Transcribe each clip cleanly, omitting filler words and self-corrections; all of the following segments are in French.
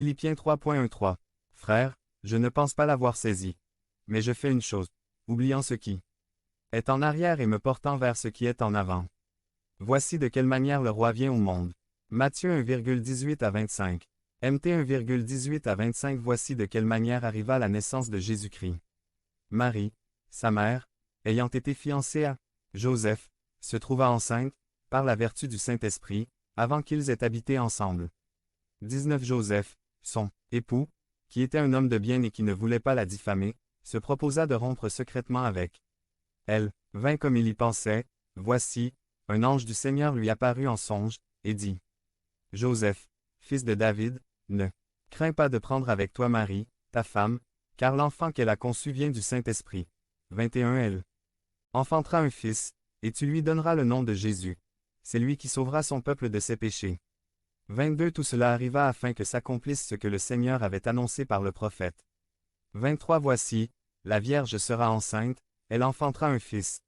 Philippiens 3.13. Frères, je ne pense pas l'avoir saisi. Mais je fais une chose, oubliant ce qui est en arrière et me portant vers ce qui est en avant. Voici de quelle manière le roi vient au monde. Matthieu 1,18 à 25. MT 1,18 à 25. Voici de quelle manière arriva la naissance de Jésus-Christ. Marie, sa mère, ayant été fiancée à Joseph, se trouva enceinte, par la vertu du Saint-Esprit, avant qu'ils aient habité ensemble. 19 Joseph, son époux, qui était un homme de bien et qui ne voulait pas la diffamer, se proposa de rompre secrètement avec elle. 20 Comme il y pensait, voici, un ange du Seigneur lui apparut en songe, et dit: Joseph, fils de David, ne crains pas de prendre avec toi Marie, ta femme, car l'enfant qu'elle a conçu vient du Saint-Esprit. 21 Elle enfantera un fils, et tu lui donneras le nom de Jésus. C'est lui qui sauvera son peuple de ses péchés. 22 Tout cela arriva afin que s'accomplisse ce que le Seigneur avait annoncé par le prophète. 23 Voici, la Vierge sera enceinte, elle enfantera un fils.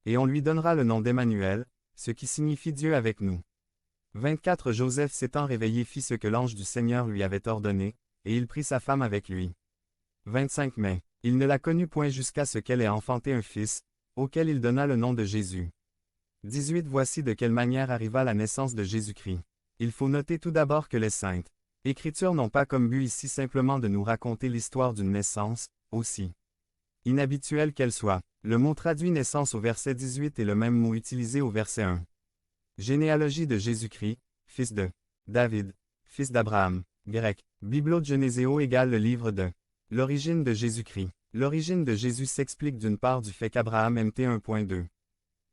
Et on lui donnera le nom d'Emmanuel, ce qui signifie Dieu avec nous. 24 Joseph s'étant réveillé fit ce que l'ange du Seigneur lui avait ordonné, et il prit sa femme avec lui. 25 Mais, il ne la connut point jusqu'à ce qu'elle ait enfanté un fils, auquel il donna le nom de Jésus. 18 Voici de quelle manière arriva la naissance de Jésus-Christ. Il faut noter tout d'abord que les saintes Écritures n'ont pas comme but ici simplement de nous raconter l'histoire d'une naissance, aussi inhabituelle qu'elle soit. Le mot traduit naissance au verset 18 est le même mot utilisé au verset 1. Généalogie de Jésus-Christ, fils de David, fils d'Abraham, grec. Biblio-Geneseo égale le livre de l'origine de Jésus-Christ. L'origine de Jésus s'explique d'une part du fait qu'Abraham MT 1.2.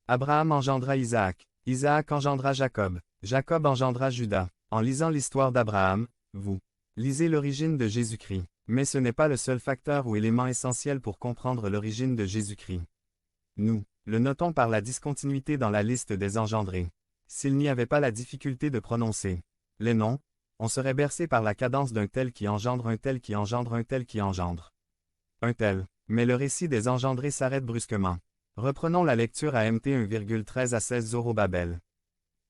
Abraham engendra Isaac. Isaac engendra Jacob. Jacob engendra Judas. En lisant l'histoire d'Abraham, vous lisez l'origine de Jésus-Christ. Mais ce n'est pas le seul facteur ou élément essentiel pour comprendre l'origine de Jésus-Christ. Nous le notons par la discontinuité dans la liste des engendrés. S'il n'y avait pas la difficulté de prononcer les noms, on serait bercé par la cadence d'un tel qui engendre un tel qui engendre un tel qui engendre un tel. Mais le récit des engendrés s'arrête brusquement. Reprenons la lecture à MT 1,13 à 16 Zorobabel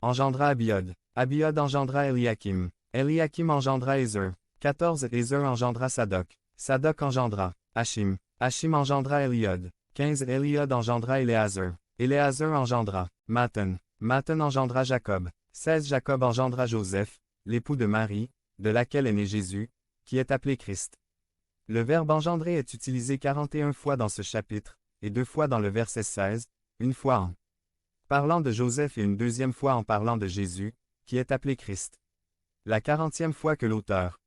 engendra Abiod. Abiod engendra Eliakim. Eliakim engendra Ézer. 14 Ézer engendra Sadoc. Sadoc engendra Hachim. Hachim engendra Eliod. 15 Eliod engendra Éléazar. Éléazar engendra Mathan. Mathan engendra Jacob. 16 Jacob engendra Joseph, l'époux de Marie, de laquelle est né Jésus, qui est appelé Christ. Le verbe engendrer est utilisé 41 fois dans ce chapitre, et 2 fois dans le verset 16, une fois en parlant de Joseph et une deuxième fois en parlant de Jésus, qui est appelé Christ. La 40e fois que l'auteur